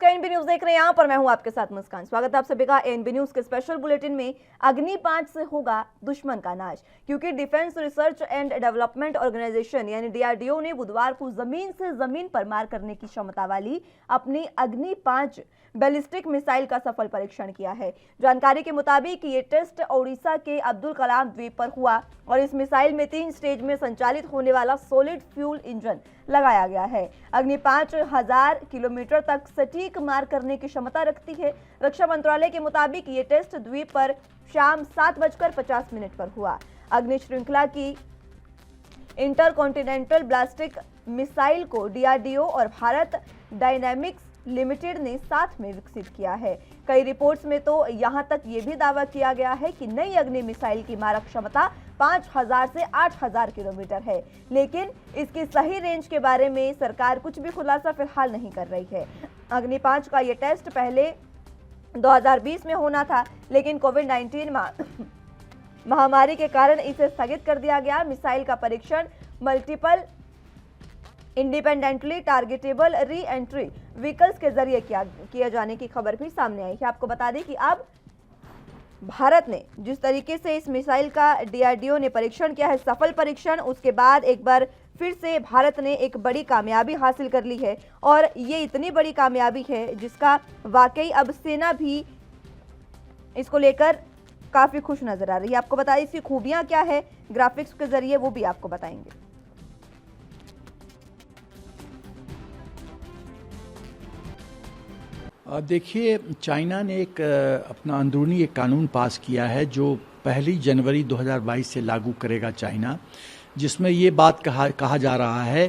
नमस्कार, NB news देख रहे हैं। यहाँ पर मैं हूं आपके साथ मुस्कान। स्वागत है आप सभी का एनबी न्यूज के स्पेशल बुलेटिन में। अग्नि 5 से होगा दुश्मन का नाश, क्योंकि defence research and development organisation यानी डीआरडीओ ने बुधवार को जमीन से जमीन पर मार करने की क्षमता वाली अपनी अग्नि 5 बैलिस्टिक मिसाइल का सफल परीक्षण किया है। जानकारी के मुताबिक ये टेस्ट ओडिशा के अब्दुल कलाम द्वीप पर हुआ और इस मिसाइल में 3 स्टेज में संचालित होने वाला सॉलिड फ्यूल इंजन लगाया गया है। अग्नि 5000 किलोमीटर तक सटीक मार करने की क्षमता रखती है। रक्षा मंत्रालय के मुताबिक ये टेस्ट द्वीप पर शाम 7:50 पर हुआ। अग्नि श्रृंखला की इंटरकॉन्टिनेंटल ब्लास्टिक मिसाइल को डीआरडीओ और भारत डायनामिक्स लिमिटेड ने साथ में विकसित किया है। कई रिपोर्ट्स में तो यहां तक ये भी दावा किया गया है कि नई अग्नि मिसाइल की मारक क्षमता 5000 से 8000 किलोमीटर है, लेकिन इसकी सही रेंज के बारे में सरकार कुछ भी खुलासा फिलहाल नहीं कर रही है। अग्नि 5 का ये टेस्ट पहले 2020 में होना था, लेकिन कोविड-19 महामारी के कारण इसे स्थगित कर दिया गया। मिसाइल का परीक्षण multiple independently targetable re entry vehicles के जरिए किया जाने की खबर भी सामने आई है। आपको बता दें कि अब भारत ने जिस तरीके से इस मिसाइल का डीआरडीओ ने परीक्षण किया है, सफल परीक्षण, उसके बाद एक बार फिर से भारत ने एक बड़ी कामयाबी हासिल कर ली है और ये इतनी बड़ी कामयाबी है जिसका वाकई अब सेना भी इसको लेकर काफी खुश नजर आ रही है। आपको बताइए इसकी खूबियां क्या है, ग्राफिक्स के जरिए वो भी आपको बताएंगे। देखिए, चाइना ने एक अपना अंदरूनी एक कानून पास किया है जो 1 जनवरी 2022 से लागू करेगा चाइना, जिसमें ये बात कहा जा रहा है।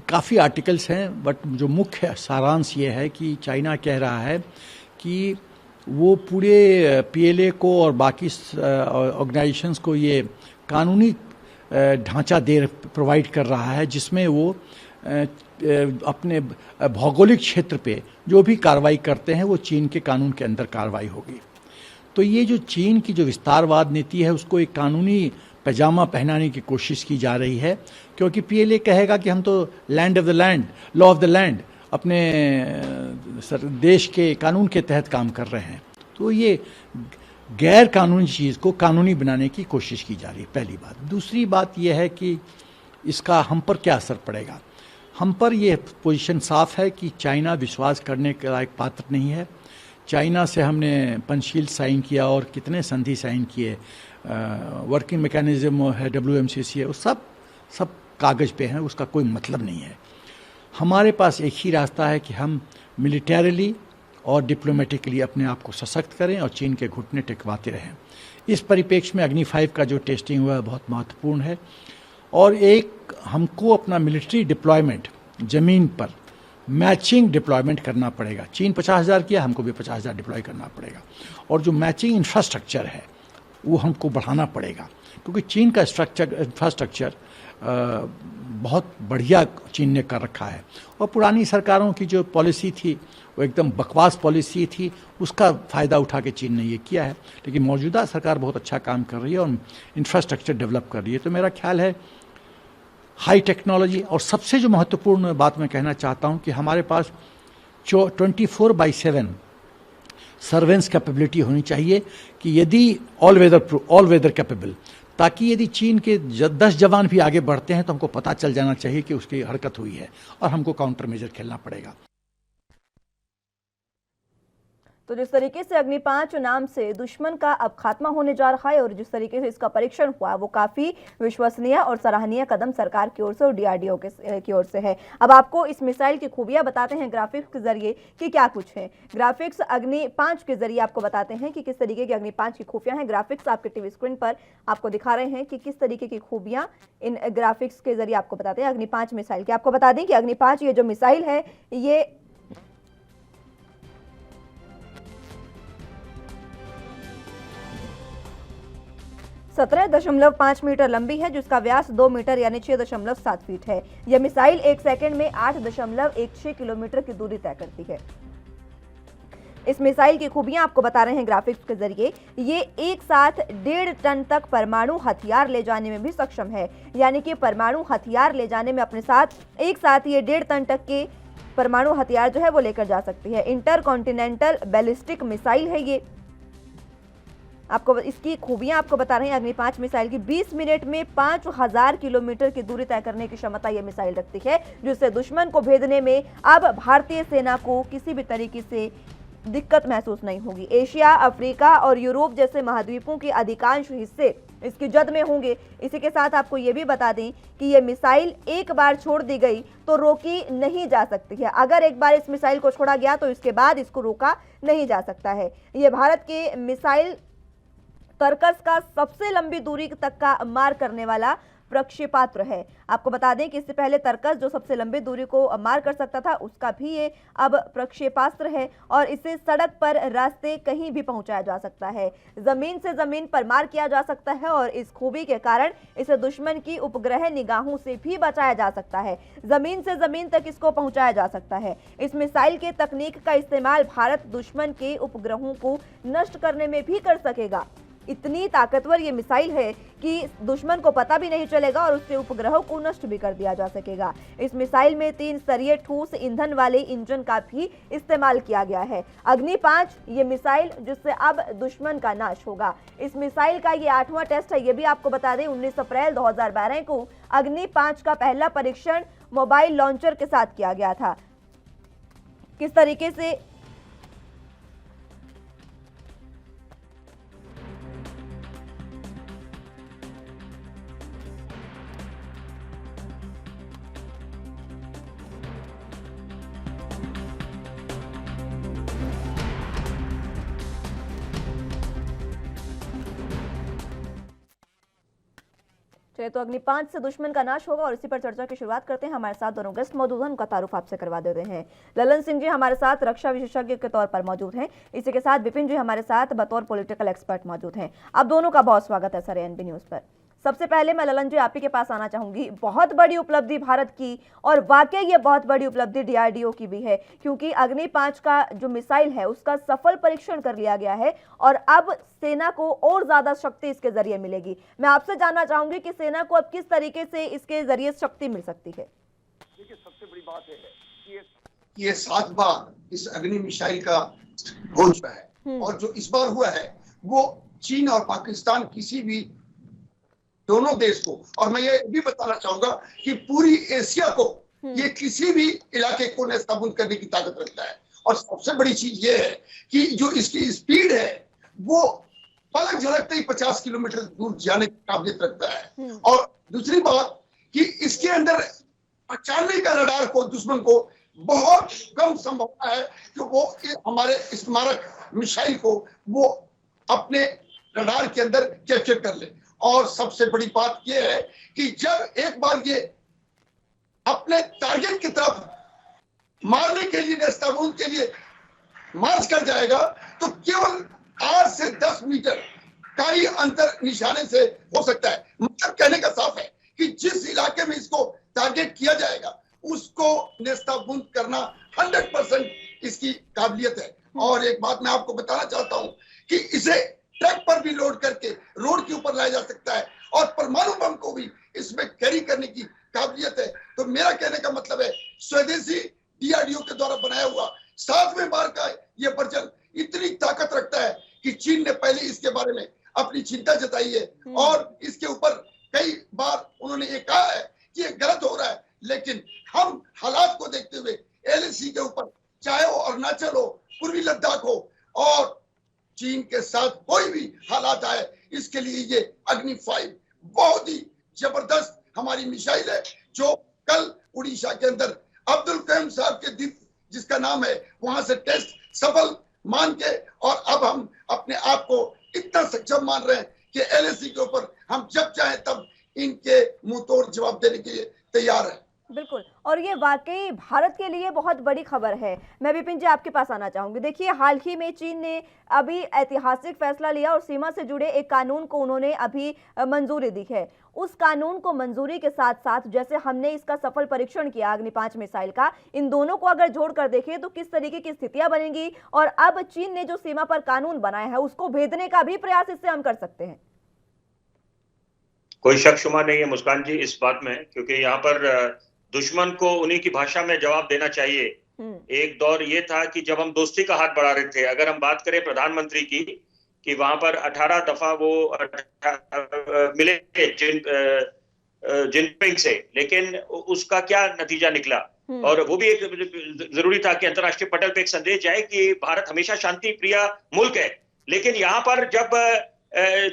काफ़ी आर्टिकल्स हैं, बट जो मुख्य सारांश ये है कि चाइना कह रहा है कि वो पूरे पीएलए को और बाकी ऑर्गेनाइजेशंस को ये कानूनी ढांचा प्रोवाइड कर रहा है, जिसमें वो अपने भौगोलिक क्षेत्र पे जो भी कार्रवाई करते हैं वो चीन के कानून के अंदर कार्रवाई होगी। तो ये जो चीन की जो विस्तारवाद नीति है उसको एक कानूनी पैजामा पहनाने की कोशिश की जा रही है, क्योंकि पीएलए कहेगा कि हम तो land of the land, law of the land, अपने देश के कानून के तहत काम कर रहे हैं। तो ये गैर कानूनी चीज़ को कानूनी बनाने की कोशिश की जा रही है, पहली बात। दूसरी बात यह है कि इसका हम पर क्या असर पड़ेगा। हम पर यह पोजीशन साफ है कि चाइना विश्वास करने के लायक पात्र नहीं है। चाइना से हमने पंचशील साइन किया और कितने संधि साइन किए, वर्किंग मैकेनिज्म है, WMCC है, वो सब कागज़ पे हैं, उसका कोई मतलब नहीं है। हमारे पास एक ही रास्ता है कि हम मिलिटरीली और डिप्लोमेटिकली अपने आप को सशक्त करें और चीन के घुटने टिकवाते रहें। इस परिप्रेक्ष्य में अग्नि 5 का जो टेस्टिंग हुआ है बहुत महत्वपूर्ण है और एक हमको अपना मिलिट्री डिप्लॉयमेंट ज़मीन पर मैचिंग डिप्लॉयमेंट करना पड़ेगा। चीन 50,000 किया, हमको भी 50,000 डिप्लॉय करना पड़ेगा और जो मैचिंग इंफ्रास्ट्रक्चर है वो हमको बढ़ाना पड़ेगा, क्योंकि चीन का इंफ्रास्ट्रक्चर बहुत बढ़िया चीन ने कर रखा है और पुरानी सरकारों की जो पॉलिसी थी वो एकदम बकवास पॉलिसी थी, उसका फ़ायदा उठा के चीन ने ये किया है। लेकिन मौजूदा सरकार बहुत अच्छा काम कर रही है और इंफ्रास्ट्रक्चर डेवलप कर रही है। तो मेरा ख्याल है हाई टेक्नोलॉजी, और सबसे जो महत्वपूर्ण बात मैं कहना चाहता हूँ कि हमारे पास 24/7 सर्वेलेंस कैपेबिलिटी होनी चाहिए कि यदि ऑल वेदर कैपेबल, ताकि यदि चीन के 10 जवान भी आगे बढ़ते हैं तो हमको पता चल जाना चाहिए कि उसकी हरकत हुई है और हमको काउंटर मेजर खेलना पड़ेगा। तो जिस तरीके से अग्नि 5 नाम से दुश्मन का अब खात्मा होने जा रहा है और जिस तरीके से इसका परीक्षण हुआ वो काफी विश्वसनीय और सराहनीय कदम सरकार की ओर से और डीआरडीओ की ओर से है। अब आपको इस मिसाइल की खूबियां बताते हैं ग्राफिक्स के जरिए कि क्या कुछ है। ग्राफिक्स अग्नि 5 के जरिए आपको बताते हैं कि किस तरीके की अग्नि 5 की खूबियां हैं। ग्राफिक्स आपके टीवी स्क्रीन पर आपको दिखा रहे हैं कि किस तरीके की खूबियां इन ग्राफिक्स के जरिए आपको बताते हैं अग्नि 5 मिसाइल की। आपको बता दें कि अग्नि 5 ये जो मिसाइल है ये 17.5 मीटर लंबी है, जिसका व्यास 2 मीटर यानी 6.7 फीट है। यह मिसाइल 1 सेकंड में 8.16 किलोमीटर की दूरी तय करती है। इस मिसाइल की खूबियां आपको बता रहे हैं ग्राफिक्स के जरिए। ये एक साथ 1.5 टन तक परमाणु हथियार ले जाने में भी सक्षम है, यानी कि परमाणु हथियार ले जाने में अपने साथ एक साथ ये 1.5 टन तक के परमाणु हथियार जो है वो लेकर जा सकती है। इंटर कॉन्टिनेंटल बैलिस्टिक मिसाइल है ये। आपको इसकी खूबियां आपको बता रहे हैं अग्नि 5 मिसाइल की। 20 मिनट में 5000 किलोमीटर की दूरी तय करने की क्षमता यह मिसाइल रखती है, जिससे दुश्मन को भेदने में अब भारतीय सेना को किसी भी तरीके से दिक्कत महसूस नहीं होगी। एशिया, अफ्रीका और यूरोप जैसे महाद्वीपों के अधिकांश हिस्से इसकी जद में होंगे। इसी के साथ आपको ये भी बता दें कि ये मिसाइल एक बार छोड़ दी गई तो रोकी नहीं जा सकती है। अगर एक बार इस मिसाइल को छोड़ा गया तो इसके बाद इसको रोका नहीं जा सकता है। ये भारत के मिसाइल तरकस का सबसे लंबी दूरी तक का मार करने वाला प्रक्षेपास्त्र है। आपको बता दें कि इससे पहले तरकस जो सबसे लंबी दूरी को मार कर सकता था, उसका भी ये अब प्रक्षेपास्त्र है और इसे सड़क पर रास्ते कहीं भी पहुंचाया जा सकता है, जमीन से जमीन पर मार किया जा सकता है और इस खूबी के कारण इसे दुश्मन की उपग्रह निगाहों से भी बचाया जा सकता है। जमीन से जमीन तक इसको पहुंचाया जा सकता है। इस मिसाइल के तकनीक का इस्तेमाल भारत दुश्मन के उपग्रहों को नष्ट करने में भी कर सकेगा। इतनी ताकतवर ये मिसाइल है कि दुश्मन को पता भी नहीं चलेगा और उसके उपग्रहों को नष्ट भी कर दिया जा सकेगा। इस मिसाइल में 3 स्तरीय ठोस ईंधन वाले इंजन का भी इस्तेमाल किया गया है। अग्नि 5 ये मिसाइल जिससे अब दुश्मन का नाश होगा। इस मिसाइल का ये 8वां टेस्ट है। ये भी आपको बता दें 19 अप्रैल 2012 को अग्नि 5 का पहला परीक्षण मोबाइल लॉन्चर के साथ किया गया था। किस तरीके से चलिए तो अग्नि 5 से दुश्मन का नाश होगा और इसी पर चर्चा की शुरुआत करते हैं। हमारे साथ दोनों गेस्ट मौजूद हैं, उनका तारुफ आपसे करवा देते हैं। ललन सिंह जी हमारे साथ रक्षा विशेषज्ञ के तौर पर मौजूद हैं। इसी के साथ विपिन जी हमारे साथ बतौर पॉलिटिकल एक्सपर्ट मौजूद हैं। आप दोनों का बहुत स्वागत है सर एएनबी न्यूज पर। सबसे पहले मैं ललन जी आप ही के पास आना चाहूंगी। बहुत बड़ी उपलब्धि भारत की और वाकई ये बहुत बड़ी उपलब्धि डीआरडीओ की भी है, क्योंकि अग्नि 5 का जो मिसाइल है उसका सफल परीक्षण कर लिया गया है और अब सेना को और ज्यादा शक्ति इसके जरिए मिलेगी। मैं आपसे जानना चाहूंगी कि सेना को अब किस तरीके से इसके जरिए शक्ति मिल सकती है। देखिए सबसे बड़ी बात है कि ये 7 बार इस अग्नि मिसाइल का हो चुका है और जो इस बार हुआ है वो चीन और पाकिस्तान किसी भी दोनों देश को, और मैं ये भी बताना चाहूंगा कि पूरी एशिया को ये किसी भी इलाके को नेस्तनाबूद करने की ताकत रखता है। और सबसे बड़ी चीज ये है कि जो इसकी स्पीड है वो पलक झलकते ही 50 किलोमीटर दूर जाने की काबिलियत रखता है। और दूसरी बात कि इसके अंदर पहचानने का रडार को दुश्मन को बहुत कम संभावना है कि वो हमारे स्मारक मिसाइल को वो अपने रडार के अंदर कैप्चर कर ले। और सबसे बड़ी बात यह है कि जब एक बार ये अपने टारगेट की तरफ मारने के लिए नेस्तनाबूद के लिए मार्च कर जाएगा तो केवल 8 से 10 मीटर का ही अंतर निशाने से हो सकता है। मतलब कहने का साफ है कि जिस इलाके में इसको टारगेट किया जाएगा उसको नेस्तनाबूद करना 100% इसकी काबिलियत है। और एक बात मैं आपको बताना चाहता हूं कि इसे ट्रक पर भी लोड करके रोड के ऊपर लाया जा सकता है और परमाणु बम को भी इसमें कैरी करने की काबिलियत है। तो मेरा कहने का मतलब है स्वदेशी डीआरडीओ के द्वारा बनाया हुआ 7वें बार का ये वर्जन इतनी ताकत रखता है कि चीन ने पहले इसके बारे में अपनी चिंता जताई है और इसके ऊपर कई बार उन्होंने ये कहा है कि ये गलत हो रहा है। लेकिन हम हालात को देखते हुए एलएसी के ऊपर चाहे वो अरुणाचल हो, पूर्वी लद्दाख हो और चीन के साथ कोई भी हालात आए, इसके लिए ये अग्नि 5 बहुत ही जबरदस्त हमारी मिसाइल है जो कल उड़ीसा के अंदर अब्दुल कलाम साहब के द्वीप जिसका नाम है वहां से टेस्ट सफल मान के, और अब हम अपने आप को इतना सक्षम मान रहे हैं कि एलएसी के ऊपर हम जब चाहे तब इनके मुंह तोड़ जवाब देने के लिए तैयार है। बिल्कुल, और ये वाकई भारत के लिए बहुत बड़ी खबर है। मैं विपिन जी आपके पास आना चाहूंगी। देखिए हाल ही में चीन ने अभी ऐतिहासिक फैसला लिया और सीमा से जुड़े एक कानून को उन्होंने अभी मंजूरी दी है। उस कानून को मंजूरी के साथ साथ जैसे हमने इसका सफल परीक्षण किया अग्नि 5 मिसाइल का, इन दोनों को अगर जोड़कर देखें तो किस तरीके की स्थितियां बनेंगी और अब चीन ने जो सीमा पर कानून बनाया है उसको भेदने का भी प्रयास इससे हम कर सकते हैं। कोई शक शुमा नहीं है मुस्कान जी इस बात में, क्योंकि यहाँ पर दुश्मन को उन्हीं की भाषा में जवाब देना चाहिए एक दौर ये था कि जब हम दोस्ती का हाथ बढ़ा रहे थे। अगर हम बात करें प्रधानमंत्री की, कि वहां पर 18 दफा वो मिले जिनपिंग से, लेकिन उसका क्या नतीजा निकला। और वो भी एक जरूरी था कि अंतर्राष्ट्रीय पटल पे एक संदेश जाए कि भारत हमेशा शांति प्रिय मुल्क है। लेकिन यहाँ पर जब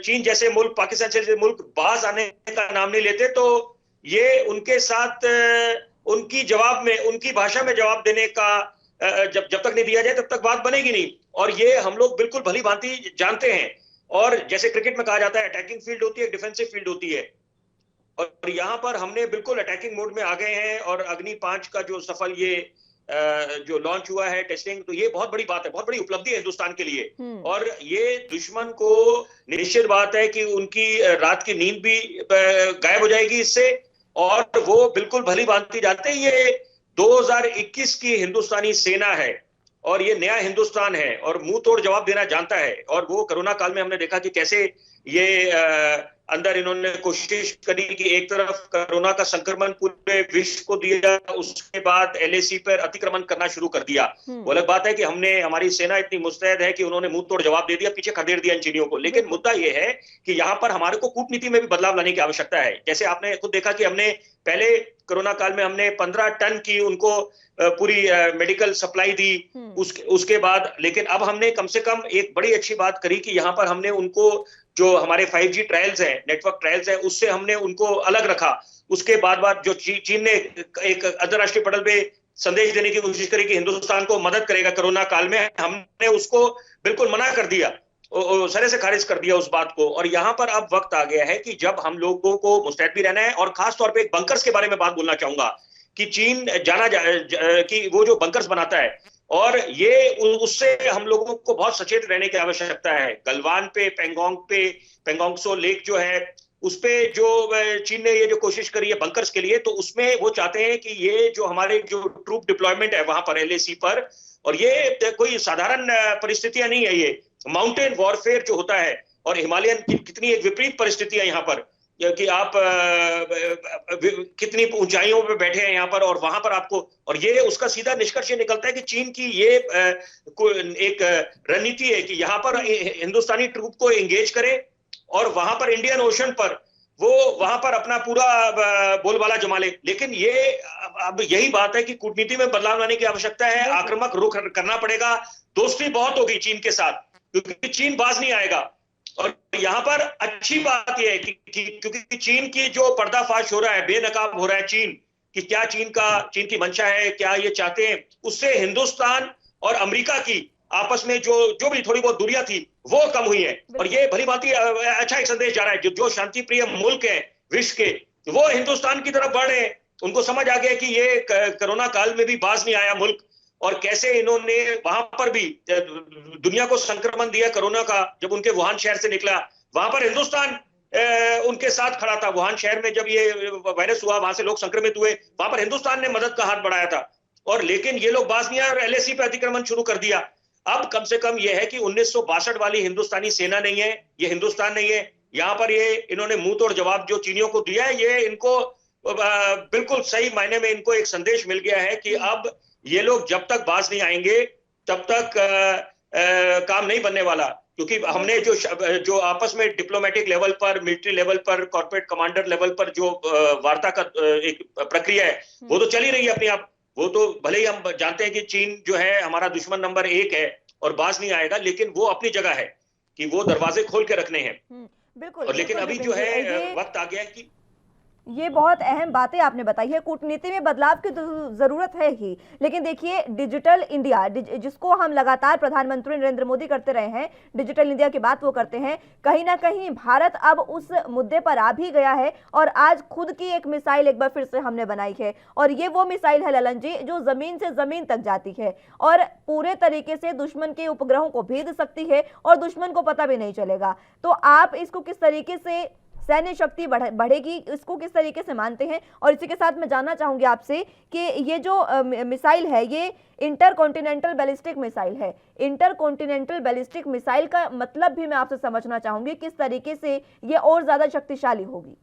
चीन जैसे मुल्क, पाकिस्तान जैसे मुल्क बाज आने का नाम नहीं लेते, तो ये उनके साथ उनकी जवाब में, उनकी भाषा में जवाब देने का जब तक नहीं दिया जाए तब तक बात बनेगी नहीं। और ये हम लोग बिल्कुल भली भांति जानते हैं। और जैसे क्रिकेट में कहा जाता है अटैकिंग फील्ड होती है, डिफेंसिव फील्ड होती है, और यहाँ पर हमने बिल्कुल अटैकिंग मोड में आ गए हैं। और अग्नि 5 का जो सफल ये जो लॉन्च हुआ है टेस्टिंग, तो ये बहुत बड़ी बात है, बहुत बड़ी उपलब्धि है हिंदुस्तान के लिए। और ये दुश्मन को निश्चित बात है कि उनकी रात की नींद भी गायब हो जाएगी इससे। और वो बिल्कुल भली भांति जानते हैं ये 2021 की हिंदुस्तानी सेना है और ये नया हिंदुस्तान है और मुंह तोड़ जवाब देना जानता है। और वो कोरोना काल में हमने देखा कि कैसे ये अंदर इन्होंने कोशिश करी कि एक तरफ कोरोना का संक्रमण पूरे विश्व को दिया, उसके बाद LAC पर अतिक्रमण करना शुरू कर दिया। वो अलग बात है कि हमारी सेना इतनी मुस्तैद है कि उन्होंने मुंह तोड़ जवाब दे दिया, पीछे खदेड़ दिया इन चीनियों को। लेकिन मुद्दा ये है कि यहाँ पर हमारे को कूटनीति में भी बदलाव लाने की आवश्यकता है। जैसे आपने खुद देखा कि हमने पहले कोरोना काल में हमने 15 टन की उनको पूरी मेडिकल सप्लाई दी, उसके बाद, लेकिन अब हमने कम से कम एक बड़ी अच्छी बात करी कि यहाँ पर हमने उनको जो हमारे 5G ट्रायल्स हैं, नेटवर्क ट्रायल्स हैं, उससे हमने उनको अलग रखा। उसके बाद जो चीन ने एक अंतर्राष्ट्रीय पटल पे संदेश देने की कोशिश करी कि हिंदुस्तान को मदद करेगा कोरोना काल में, हमने उसको बिल्कुल मना कर दिया, सरे से खारिज कर दिया उस बात को। और यहाँ पर अब वक्त आ गया है कि जब हम लोगों को मुस्तैद भी रहना है। और खास तौर पे एक बंकर्स के बारे में बात बोलना चाहूंगा कि चीन कि वो जो बंकर्स बनाता है, और ये उससे हम लोगों को बहुत सचेत रहने की आवश्यकता है। गलवान पे, पेंगोंगसो लेक जो है, उस पे जो चीन ने ये जो कोशिश करी है बंकर्स के लिए, तो उसमें वो चाहते हैं कि ये जो हमारे जो ट्रूप डिप्लॉयमेंट है वहां पर LAC पर, और ये कोई साधारण परिस्थितियां नहीं है, ये माउंटेन वॉरफेयर जो होता है, और हिमालयन की कितनी एक विपरीत परिस्थितियां यहाँ पर, कि आप कितनी ऊंचाइयों पे बैठे हैं यहाँ पर, और वहां पर आपको, और ये उसका सीधा निष्कर्ष ये निकलता है कि चीन की ये एक रणनीति है कि यहाँ पर हिंदुस्तानी ट्रूप को एंगेज करे और वहां पर इंडियन ओशन पर वो वहां पर अपना पूरा बोलबाला जमा ले। लेकिन ये अब यही बात है कि कूटनीति में बदलाव लाने की आवश्यकता है, आक्रामक रुख करना पड़ेगा। दोस्ती बहुत होगी चीन के साथ, क्योंकि चीन बाज नहीं आएगा। और यहाँ पर अच्छी बात यह है कि क्योंकि चीन की जो पर्दाफाश हो रहा है, बेनकाब हो रहा है चीन, कि क्या चीन की मंशा है, क्या ये चाहते हैं, उससे हिंदुस्तान और अमेरिका की आपस में जो भी थोड़ी बहुत दूरियां थी वो कम हुई है। और ये भली भांति अच्छा एक संदेश जा रहा है, जो शांति प्रिय मुल्क है विश्व के, वो हिंदुस्तान की तरफ बढ़ रहे हैं। उनको समझ आ गया कि ये कोरोना काल में भी बाज नहीं आया मुल्क, और कैसे इन्होंने वहां पर भी दुनिया को संक्रमण दिया कोरोना का। जब उनके वुहान शहर से निकला, वहां पर हिंदुस्तान उनके साथ खड़ा था। वुहान शहर में जब ये वायरस हुआ, वहां से लोग संक्रमित हुए, वहां पर हिंदुस्तान ने मदद का हाथ बढ़ाया था। और लेकिन ये लोग बाज नहीं आए और LAC पे अतिक्रमण शुरू कर दिया। अब कम से कम यह है कि 1962 वाली हिंदुस्तानी सेना नहीं है, ये हिंदुस्तान नहीं है। यहाँ पर ये इन्होंने मुंह तोड़ जवाब जो चीनियों को दिया है, ये इनको बिल्कुल सही मायने में इनको एक संदेश मिल गया है कि अब ये लोग जब तक बाज नहीं आएंगे तब तक काम नहीं बनने वाला। क्योंकि हमने जो आपस में डिप्लोमेटिक लेवल पर, मिलिट्री लेवल पर, कॉर्पोरेट कमांडर लेवल पर जो वार्ता का एक प्रक्रिया है, वो तो चल ही रही है अपने आप। वो तो भले ही हम जानते हैं कि चीन जो है हमारा दुश्मन नंबर 1 है और बाज नहीं आएगा, लेकिन वो अपनी जगह है कि वो दरवाजे खोल के रखने हैं। बिल्कुल। और लेकिन अभी जो है वक्त आ गया है कि ये बहुत अहम बातें आपने बताई है। कूटनीति में बदलाव की जरूरत है ही, लेकिन देखिए डिजिटल इंडिया जिसको हम लगातार प्रधानमंत्री नरेंद्र मोदी करते रहे हैं, डिजिटल इंडिया की बात वो करते हैं, कहीं ना कहीं भारत अब उस मुद्दे पर आ भी गया है। और आज खुद की एक मिसाइल एक बार फिर से हमने बनाई है, और ये वो मिसाइल है ललन जी जो जमीन से जमीन तक जाती है और पूरे तरीके से दुश्मन के उपग्रहों को भेद सकती है और दुश्मन को पता भी नहीं चलेगा। तो आप इसको किस तरीके से, सैन्य शक्ति बढ़ेगी, इसको किस तरीके से मानते हैं? और इसी के साथ मैं जानना चाहूंगी आपसे कि ये जो मिसाइल है ये इंटरकॉन्टिनेंटल बैलिस्टिक मिसाइल है। इंटरकॉन्टिनेंटल बैलिस्टिक मिसाइल का मतलब भी मैं आपसे समझना चाहूंगी, किस तरीके से ये और ज्यादा शक्तिशाली होगी?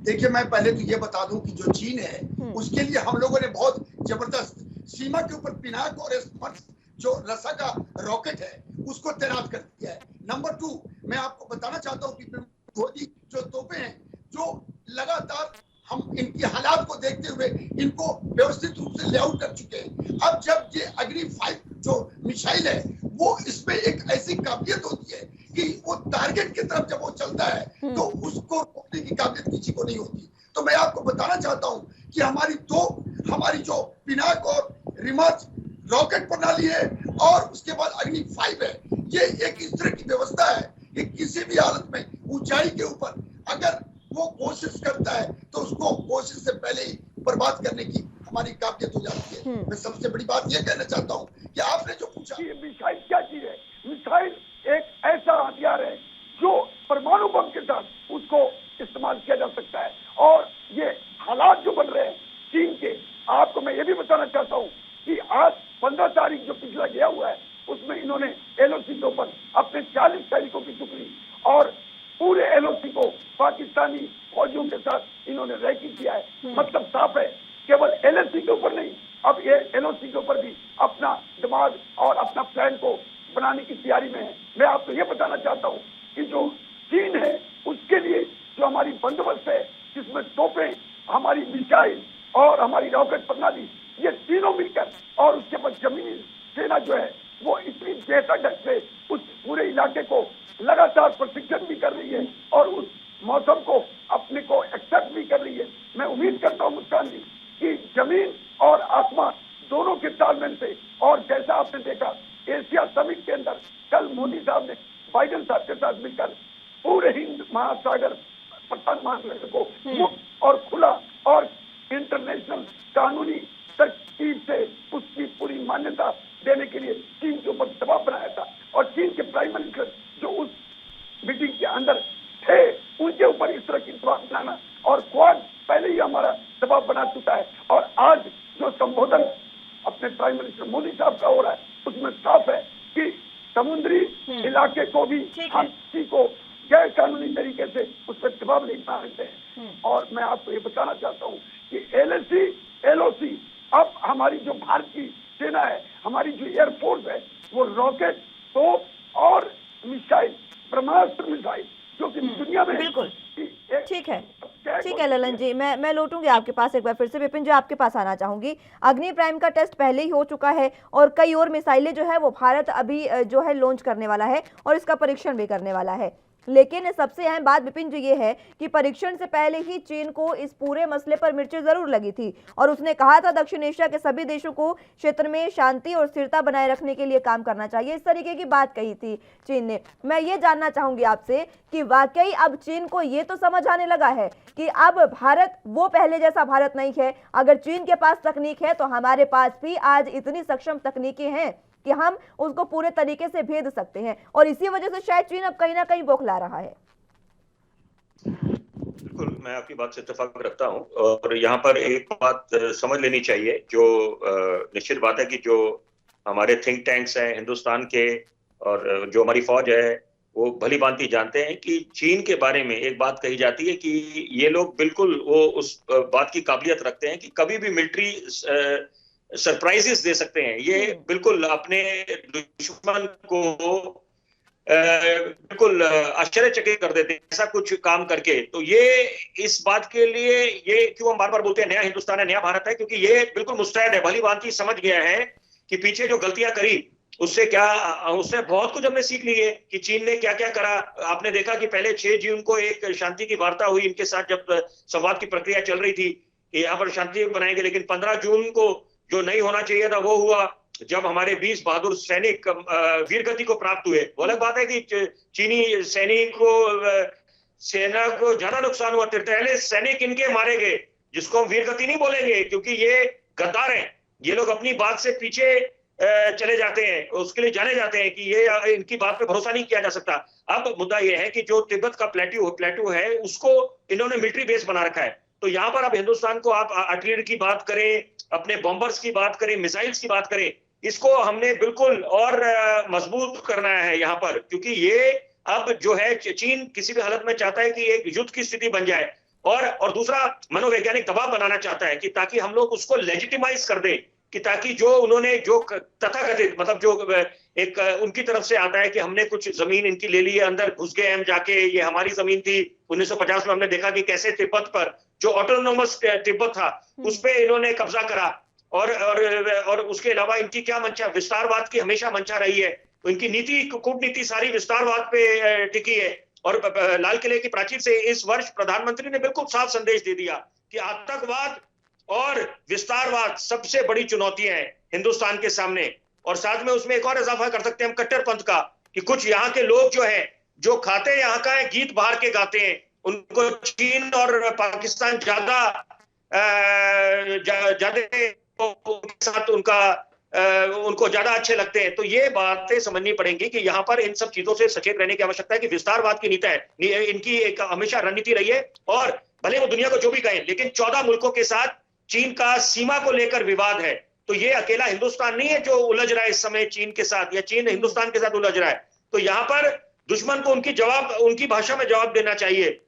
देखिए, मैं पहले तो ये बता दूं कि जो चीन है उसके लिए हम लोगों ने बहुत जबरदस्त सीमा के ऊपर पिनाक और जो रसा का रॉकेट है उसको तैनात कर दिया है। नंबर 2, मैं आपको बताना चाहता हूँ कि मोदी जो तोपे हैं, जो लगातार हम इनकी हालात को देखते हुए इनको व्यवस्थित रूप से लेआउट कर चुके हैं। अब जब ये अग्नि 5 जो मिसाइल है, वो इसमें एक ऐसी काबिलियत होती है कि वो टारगेट की तरफ जब वो चलता है तो उसको रोकने की काबिलियत किसी को नहीं होती। तो मैं आपको बताना चाहता हूँ कि हमारी जो पिनाक और रिमाच रॉकेट प्रणाली है और उसके बाद अग्नि 5 है, ये एक इस तरह की व्यवस्था है कि किसी भी हालत में ऊंचाई के ऊपर अगर वो कोशिश करता है तो उसको कोशिश से पहले ही बर्बाद करने की हमारी काबिलियत हो जाती है। मैं सबसे बड़ी बात ये कहना चाहता हूँ कि आपने जो पूछा कि मिसाइल क्या चीज है, मिसाइल एक ऐसा हथियार है जो परमाणु बम के साथ उसको इस्तेमाल किया जा सकता है। और ये हालात जो बन रहे हैं चीन के, आपको मैं ये भी बताना चाहता हूँ कि आज 15 तारीख जो पिछला गया हुआ है उसमें इन्होंने एलओसी के ऊपर अपने 40 सैनिकों की टुकड़ी और पूरे एलओसी को पाकिस्तानी फौजियों के साथ इन्होंने रैकी किया है। मतलब साफ है, केवल एलओसी के ऊपर नहीं, अब ये एलओसी के ऊपर भी अपना दिमाग और अपना प्लान को बनाने की तैयारी में है। मैं आपको ये बताना चाहता हूँ कि जो चीन है उसके लिए जो हमारी बंदोबस्त है, जिसमें तोपें, हमारी मिसाइल और हमारी रॉकेट प्रणाली, ये तीनों मिलकर और उसके बाद जमीनी सेना जो है वो इतनी बेहतर ढंग से उस पूरे इलाके को लगातार प्रशिक्षण भी कर रही है और उस मौसम को अपने को एक्सेप्ट भी कर रही है। मैं उम्मीद करता हूँ मुस्कान जी कि जमीन और आसमान दोनों के तालमेल से, और जैसा आपने देखा एशिया समिट के अंदर कल मोदी साहब ने बाइडेन साहब के साथ मिलकर पूरे हिंद महासागर प्रशांत महासागर को मुक्त और खुला और इंटरनेशनल कानूनी तरकीब से उसकी पूरी मान्यता देने के लिए चीन के ऊपर दबाव बनाया था। और चीन के प्राइम मिनिस्टर जो उस मीटिंग के अंदर थे, उनके ऊपर इस तरह की दबाव बनाना, और क्वाड पहले ही हमारा दबाव बना चुका है। और आज जो संबोधन अपने प्राइम मिनिस्टर मोदी साहब का हो रहा है उसमें साफ है कि समुद्री इलाके को भी हम किसी को गैर कानूनी तरीके से उस पर दबाव नहीं बना सकते हैं। और मैं आपको ये बताना चाहता हूँ कि एलओसी अब हमारी जो भारत की सेना है, हमारी जो एयरफोर्स है, वो रॉकेट, तोप और मिसाइल, ब्रह्मास्त्र मिसाइल जो कि दुनिया में बिल्कुल ठीक है ललन जी, मैं लौटूंगी आपके पास एक बार फिर से। विपिन जी, आपके पास आना चाहूंगी। अग्नि प्राइम का टेस्ट पहले ही हो चुका है और कई और मिसाइलें जो है वो भारत अभी जो है लॉन्च करने वाला है और इसका परीक्षण भी करने वाला है। लेकिन सबसे अहम बात विपिन जी ये है कि परीक्षण से पहले ही चीन को इस पूरे मसले पर मिर्ची जरूर लगी थी और उसने कहा था दक्षिण एशिया के सभी देशों को क्षेत्र में शांति और स्थिरता बनाए रखने के लिए काम करना चाहिए, इस तरीके की बात कही थी चीन ने। मैं ये जानना चाहूंगी आपसे कि वाकई अब चीन को ये तो समझ आने लगा है कि अब भारत वो पहले जैसा भारत नहीं है। अगर चीन के पास तकनीक है तो हमारे पास भी आज इतनी सक्षम तकनीकें हैं कि हम उसको पूरे तरीके से भेद सकते हैं, और इसी वजह से शायद चीन अब कहीं ना कहीं बौखला रहा है। बिल्कुल, मैं आपकी बात से इत्तेफाक रखता हूं और यहाँ पर एक बात समझ लेनी चाहिए, जो निश्चित बात है कि जो हमारे थिंक टैंक्स हैं हिंदुस्तान के और जो हमारी फौज है वो भली भांति जानते हैं कि चीन के बारे में एक बात कही जाती है कि ये लोग बिल्कुल वो उस बात की काबिलियत रखते हैं कि कभी भी मिलिट्री सरप्राइजेस दे सकते हैं। ये बिल्कुल अपने दुश्मन को बिल्कुल आश्चर्यचकित कर देते हैं ऐसा कुछ काम करके। तो ये इस बात के लिए ये क्यों हम बार बार बोलते हैं नया हिंदुस्तान है, नया भारत है, क्योंकि ये बिल्कुल मुस्तैद है, भली भांति समझ गया है कि पीछे जो गलतियां करी उससे बहुत कुछ हमने सीख ली है कि चीन ने क्या क्या करा। आपने देखा कि पहले 6 जून को एक शांति की वार्ता हुई इनके साथ, जब संवाद की प्रक्रिया चल रही थी यहाँ पर शांति बनाएंगे, लेकिन 15 जून को जो नहीं होना चाहिए था वो हुआ जब हमारे 20 बहादुर सैनिक वीरगति को प्राप्त हुए। वो अलग बात है कि चीनी सेना को ज्यादा नुकसान हुआ, 43 सैनिक इनके मारे गए, जिसको हम वीरगति नहीं बोलेंगे क्योंकि ये गद्दार हैं। ये लोग अपनी बात से पीछे चले जाते हैं, उसके लिए जाने जाते हैं कि ये इनकी बात पे भरोसा नहीं किया जा सकता। अब मुद्दा ये है कि जो तिब्बत का प्लेटू है उसको इन्होंने मिलिट्री बेस बना रखा है। तो यहाँ पर अब हिंदुस्तान को आप आर्टिलरी की बात करें, अपने बॉम्बर्स की बात करें, मिसाइल्स की बात करें, इसको हमने बिल्कुल और मजबूत करना है यहाँ पर, क्योंकि ये अब जो है चीन किसी भी हालत में चाहता है कि एक युद्ध की स्थिति बन जाए और दूसरा मनोवैज्ञानिक दबाव बनाना चाहता है कि ताकि हम लोग उसको लेजिटिमाइज कर दें कि ताकि जो उन्होंने जो तथाकथित मतलब जो एक उनकी तरफ से आता है कि हमने कुछ जमीन इनकी ले ली है, अंदर घुस गए हम जाके, ये हमारी जमीन थी। 1950 में हमने देखा कि कैसे तिब्बत पर जो ऑटोनोमस तिब्बत था उस पे इन्होंने कब्जा करा। और उसके अलावा इनकी क्या मंशा, विस्तारवाद की हमेशा मंशा रही है। इनकी नीति, कूटनीति सारी विस्तारवाद पे टिकी है। और लाल किले की प्राचीर से इस वर्ष प्रधानमंत्री ने बिल्कुल साफ संदेश दे दिया कि आतंकवाद और विस्तारवाद सबसे बड़ी चुनौतियां हैं हिंदुस्तान के सामने। और साथ में उसमें एक और इजाफा कर सकते हैं हम कट्टरपंथ का, कि कुछ यहाँ के लोग जो है जो खाते यहाँ का है, गीत बाहर के गाते हैं, उनको चीन और पाकिस्तान ज्यादा उनके साथ उनको ज्यादा अच्छे लगते हैं। तो ये बातें समझनी पड़ेंगी कि यहाँ पर इन सब चीजों से सचेत रहने की आवश्यकता है कि विस्तारवाद की नीति है, इनकी एक हमेशा रणनीति रही है। और भले वो दुनिया को जो भी कहें, लेकिन 14 मुल्कों के साथ चीन का सीमा को लेकर विवाद है। तो ये अकेला हिंदुस्तान नहीं है जो उलझ रहा है इस समय चीन के साथ, या चीन हिंदुस्तान के साथ उलझ रहा है। तो यहाँ पर दुश्मन को उनकी भाषा में जवाब देना चाहिए।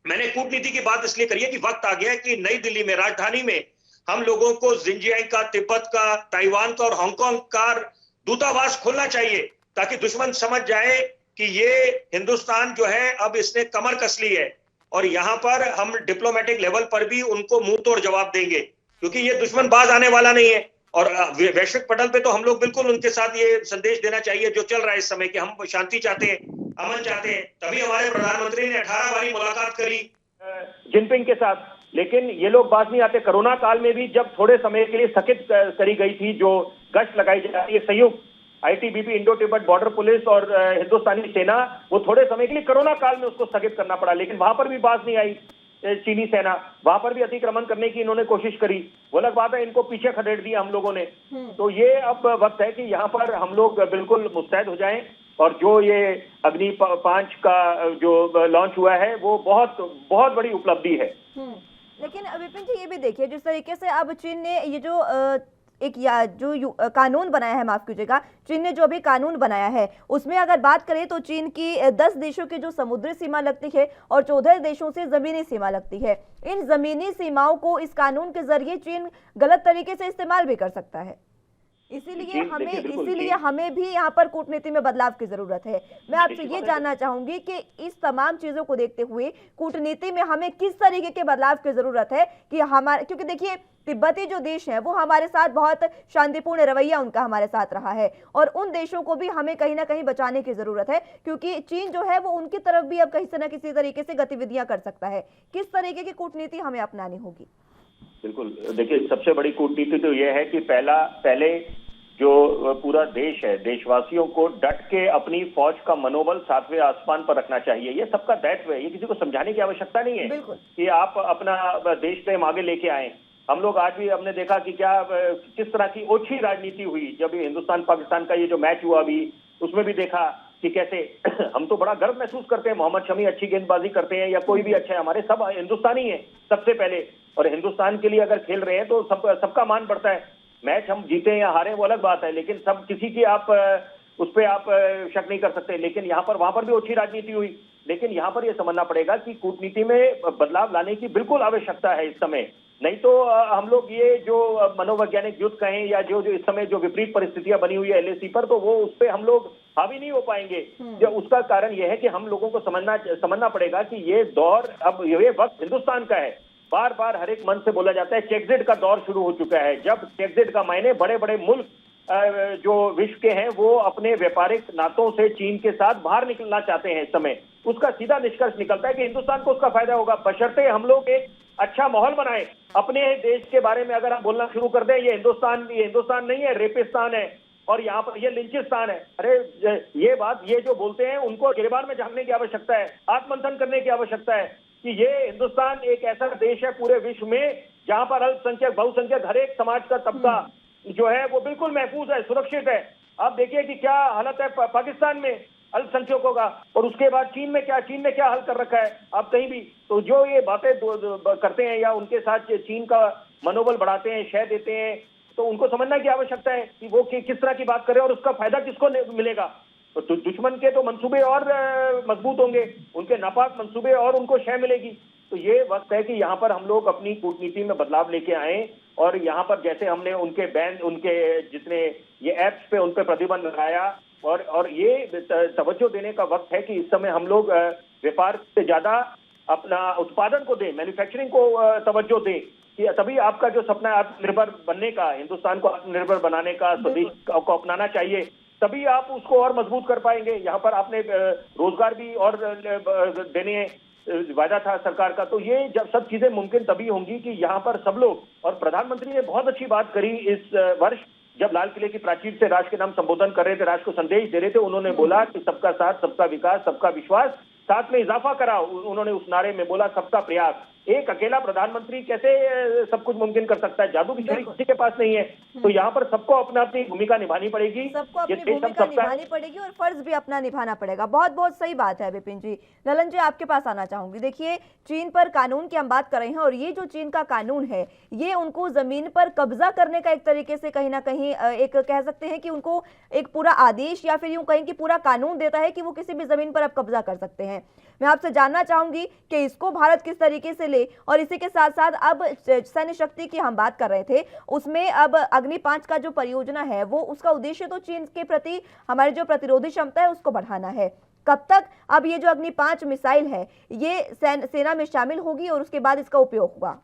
मैंने कूटनीति की बात इसलिए करी है कि वक्त आ गया है कि नई दिल्ली में, राजधानी में, हम लोगों को जिंजियांग का, तिब्बत का, ताइवान का और हांगकांग का दूतावास खोलना चाहिए, ताकि दुश्मन समझ जाए कि ये हिंदुस्तान जो है अब इसने कमर कस ली है। और यहाँ पर हम डिप्लोमेटिक लेवल पर भी उनको मुंह तोड़ जवाब देंगे, क्योंकि ये दुश्मन बाज आने वाला नहीं है। और वैश्विक पटल पे तो हम लोग बिल्कुल उनके साथ ये संदेश देना चाहिए जो चल रहा है इस समय, कि हम शांति चाहते हैं, अमन चाहते हैं। तभी हमारे प्रधानमंत्री ने 18 बारी मुलाकात करी जिनपिंग के साथ, लेकिन ये लोग बात नहीं आते। कोरोना काल में भी जब थोड़े समय के लिए स्थगित करी गई थी जो गश्त लगाई जा रही है संयुक्त ITBP, Indo Tibet border police और हिंदुस्तानी सेना, वो थोड़े समय के लिए कोरोना काल में उसको स्थगित करना पड़ा, लेकिन वहां पर भी बात नहीं आई चीनी सेना, वहां पर भी अतिक्रमण करने की इन्होंने कोशिश करी। वो अलग बात है, इनको पीछे खदेड़ दिया हम लोगों ने। तो ये अब वक्त है कि यहाँ पर हम लोग बिल्कुल मुस्तैद हो जाएं, और जो ये अग्नि 5 का जो लॉन्च हुआ है वो बहुत बहुत बड़ी उपलब्धि है। लेकिन विपिन जी, ये भी देखिए जिस तरीके से अब चीन ने ये जो कानून बनाया है, माफ कीजिएगा, चीन ने जो अभी कानून बनाया है उसमें अगर बात करें तो चीन की 10 देशों की जो समुद्री सीमा लगती है और 14 देशों से जमीनी सीमा लगती है। इन जमीनी सीमाओं को इस कानून के जरिए चीन गलत तरीके से इस्तेमाल भी कर सकता है। इसीलिए हमें भी यहाँ पर कूटनीति में बदलाव की जरूरत है। मैं आपसे ये जानना चाहूंगी कि इस तमाम चीजों को देखते हुए कूटनीति में हमें किस तरीके के बदलाव की जरूरत है कि हमारे, क्योंकि देखिए तिब्बती जो देश है वो हमारे साथ बहुत शांतिपूर्ण रवैया उनका हमारे साथ रहा है, और उन देशों को भी हमें कहीं ना कहीं बचाने की जरूरत है, क्योंकि चीन जो है वो उनकी तरफ भी अब कहीं से न किसी तरीके से गतिविधियां कर सकता है। किस तरीके की कूटनीति हमें अपनानी होगी? बिल्कुल, देखिए सबसे बड़ी कूटनीति तो यह है कि पहले जो पूरा देश है, देशवासियों को डट के अपनी फौज का मनोबल 7वें आसमान पर रखना चाहिए। ये सबका दायित्व है, ये किसी को समझाने की आवश्यकता नहीं है कि आप अपना देश प्रेम आगे लेके आए। हम लोग आज भी हमने देखा कि किस तरह की ओछी राजनीति हुई जब हिंदुस्तान पाकिस्तान का ये जो मैच हुआ अभी, उसमें भी देखा कि कैसे हम तो बड़ा गर्व महसूस करते हैं, मोहम्मद शमी अच्छी गेंदबाजी करते हैं या कोई भी अच्छा है, हमारे सब हिंदुस्तानी है सबसे पहले, और हिंदुस्तान के लिए अगर खेल रहे हैं तो सबका मान बढ़ता है। मैच हम जीते या हारे वो अलग बात है, लेकिन सब किसी की आप उस पर आप शक नहीं कर सकते। लेकिन यहाँ पर वहां पर भी अच्छी राजनीति हुई, लेकिन यहाँ पर यह समझना पड़ेगा कि कूटनीति में बदलाव लाने की बिल्कुल आवश्यकता है इस समय। नहीं तो हम लोग ये जो मनोवैज्ञानिक युद्ध कहें या जो इस समय जो विपरीत परिस्थितियां बनी हुई है एलएसी पर, तो वो उस पर हम लोग हावी नहीं हो पाएंगे। उसका कारण यह है कि हम लोगों को समझना पड़ेगा कि ये दौर, अब ये वक्त हिंदुस्तान का है। बार बार हर एक मन से बोला जाता है चेक्सिट का दौर शुरू हो चुका है। जब चेक्सिट का मायने बड़े बड़े मुल्क जो विश्व के हैं वो अपने व्यापारिक नातों से चीन के साथ बाहर निकलना चाहते हैं इस समय, उसका सीधा निष्कर्ष निकलता है कि हिंदुस्तान को उसका फायदा होगा, बशर्ते हम लोग एक अच्छा माहौल बनाए। अपने देश के बारे में अगर हम बोलना शुरू कर दें ये हिंदुस्तान नहीं है, रेपिस्तान है और यहाँ पर ये लिंचिस्तान है, अरे ये बात ये जो बोलते हैं उनको गिरबान में झांकने की आवश्यकता है, आत्ममंथन करने की आवश्यकता है कि ये हिंदुस्तान एक ऐसा देश है पूरे विश्व में जहां पर अल्पसंख्यक बहुसंख्यक हर एक समाज का तबका जो है वो बिल्कुल महफूज है, सुरक्षित है। आप देखिए कि क्या हालत है पाकिस्तान में अल्पसंख्यकों का, और उसके बाद चीन ने क्या हल कर रखा है आप कहीं भी। तो जो ये बातें करते हैं या उनके साथ चीन का मनोबल बढ़ाते हैं, शय देते हैं, तो उनको समझना की आवश्यकता है कि वो किस तरह की बात करे और उसका फायदा किसको मिलेगा। तो दुश्मन के तो मंसूबे और मजबूत होंगे, उनके नापाक मंसूबे और उनको शय मिलेगी। तो ये वक्त है कि यहाँ पर हम लोग अपनी कूटनीति में बदलाव लेके आए और यहाँ पर जैसे हमने उनके बैन, उनके जितने ये ऐप्स पे उन पे प्रतिबंध लगाया, और ये तवज्जो देने का वक्त है कि इस समय हम लोग व्यापार से ज्यादा अपना उत्पादन को दें, मैन्युफैक्चरिंग को तवज्जो दें, कि तभी आपका जो सपना है आत्मनिर्भर बनने का, हिंदुस्तान को आत्मनिर्भर बनाने का, स्वदेश को अपनाना चाहिए, तभी आप उसको और मजबूत कर पाएंगे। यहाँ पर आपने रोजगार भी और देने वादा था सरकार का, तो ये जब सब चीजें मुमकिन तभी होंगी कि यहाँ पर सब लोग, और प्रधानमंत्री ने बहुत अच्छी बात करी इस वर्ष जब लाल किले की प्राचीर से राष्ट्र के नाम संबोधन कर रहे थे, राष्ट्र को संदेश दे रहे थे, उन्होंने बोला कि सबका साथ, सबका विकास, सबका विश्वास, साथ में इजाफा करा। उन्होंने उस नारे में बोला सबका प्रयास। एक अकेला प्रधानमंत्री कैसे सब कुछ मुमकिन कर सकता है? जादू की छड़ी किसी के पास नहीं है। तो यहाँ पर सबको अपना अपनी भूमिका निभानी पड़ेगी, सबको अपनी भूमिका निभानी पड़ेगी और फर्ज भी अपना निभाना पड़ेगा। बहुत बहुत सही बात है विपिन जी। ललन जी, आपके पास आना चाहूंगी। देखिए, चीन पर कानून की हम बात कर रहे हैं, और ये जो चीन का कानून है, ये उनको जमीन पर कब्जा करने का एक तरीके से कहीं ना कहीं एक कह सकते हैं कि उनको एक पूरा आदेश या फिर यूं कहें कि पूरा कानून देता है कि वो किसी भी जमीन पर अब कब्जा कर सकते हैं। मैं आपसे जानना चाहूंगी कि इसको भारत किस तरीके से ले, और इसी के साथ साथ अब सैन्य शक्ति की हम बात कर रहे थे, उसमें अब अग्नि 5 का जो परियोजना है वो उसका उद्देश्य तो चीन के प्रति हमारी जो प्रतिरोधी क्षमता है उसको बढ़ाना है। कब तक अब ये जो अग्नि 5 मिसाइल है ये सेना में शामिल होगी और उसके बाद इसका उपयोग होगा?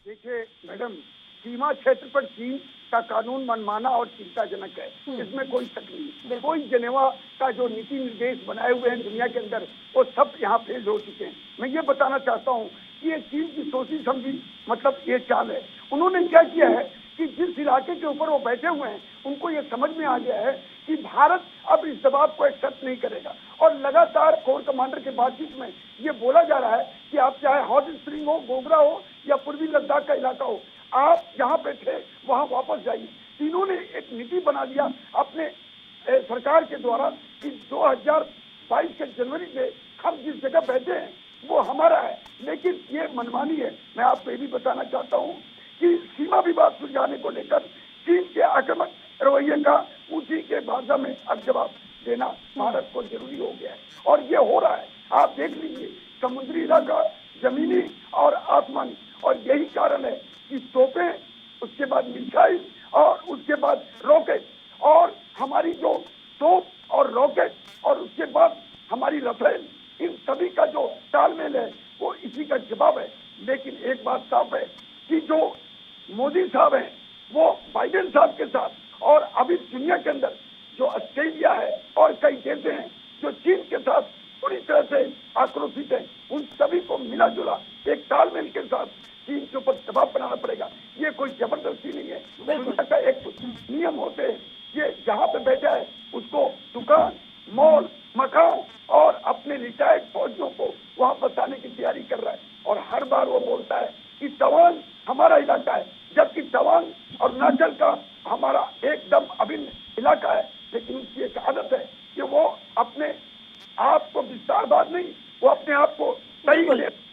देखिए मैडम, सीमा क्षेत्र पर चीन का कानून मनमाना और चिंताजनक है, इसमें कोई शक नहीं। कोई जेनेवा का जो नीति निर्देश बनाए हुए हैं दुनिया के अंदर, वो सब यहाँ फेल हो चुके हैं। मैं ये बताना चाहता हूँ कि ये चीन की सोची समझी मतलब ये चाल है। उन्होंने क्या किया है कि जिस इलाके के ऊपर वो बैठे हुए हैं उनको ये समझ में आ गया है कि भारत अब इस दबाव को एक्सेप्ट नहीं करेगा, और लगातार कोर कमांडर के बातचीत में ये बोला जा रहा है कि आप चाहे हॉट स्प्रिंग हो, गोगरा हो या पूर्वी लद्दाख का इलाका हो, आप जहाँ पे थे वहाँ वापस जाइए। तीनों ने एक नीति बना लिया अपने सरकार के द्वारा कि 2022 के जनवरी से हम जिस जगह बैठे हैं वो हमारा है, लेकिन ये मनमानी है। मैं आपको ये भी बताना चाहता हूँ कि सीमा विवाद सुलझाने को लेकर चीन के आक्रामक रवैये का ऊंची के भाषा में अब जवाब देना भारत को जरूरी हो गया है, और ये हो रहा है। आप देख लीजिए, समुद्री इलाका, जमीनी और आसमानी, और यही कारण है कि तोपें, उसके बाद मिसाइल और उसके बाद रॉकेट, और हमारी जो तोप और रॉकेट और उसके बाद हमारी राफेल, इन सभी का जो तालमेल है वो इसी का जवाब है। लेकिन एक बात साफ है कि जो मोदी साहब हैं वो बाइडेन साहब के साथ, और अभी दुनिया के अंदर जो ऑस्ट्रेलिया है और कई देश हैं जो चीन के साथ पूरी तरह से आक्रोशित है, उन सभी को मिला जुला एक तालमेल के साथ चीन के ऊपर दबाव बनाना पड़ेगा। ये कोई जबरदस्ती नहीं है, दुनिया का एक नियम होते हैं। ये जहाँ पे बैठा है उसको दुकान, मॉल, मकान और अपने रिटायर्ड फौजियों को वहाँ बसाने की तैयारी कर रहा है, और हर बार वो बोलता है कि तवांग हमारा इलाका है, जबकि तवांग और अरुणाचल का हमारा एकदम अभिन्न इलाका है। लेकिन उसकी एक आदत है कि वो अपने आप को विस्तारवाद नहीं, वो अपने आप को सही।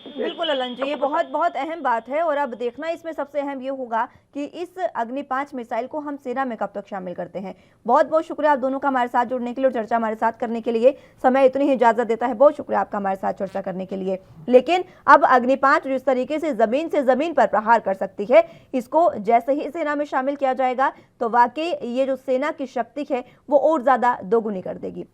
बिल्कुल ललन जी, ये बहुत बहुत अहम बात है, और अब देखना इसमें सबसे अहम ये होगा कि इस अग्नि 5 मिसाइल को हम सेना में कब तक शामिल करते हैं। बहुत बहुत शुक्रिया आप दोनों का हमारे साथ जुड़ने के लिए और चर्चा हमारे साथ करने के लिए। समय इतनी ही इजाजत देता है, बहुत शुक्रिया आपका हमारे साथ चर्चा करने के लिए। लेकिन अब अग्नि 5 जिस तरीके से जमीन पर प्रहार कर सकती है, इसको जैसे ही सेना में शामिल किया जाएगा तो वाकई ये जो सेना की शक्ति है वो और ज्यादा दोगुनी कर देगी।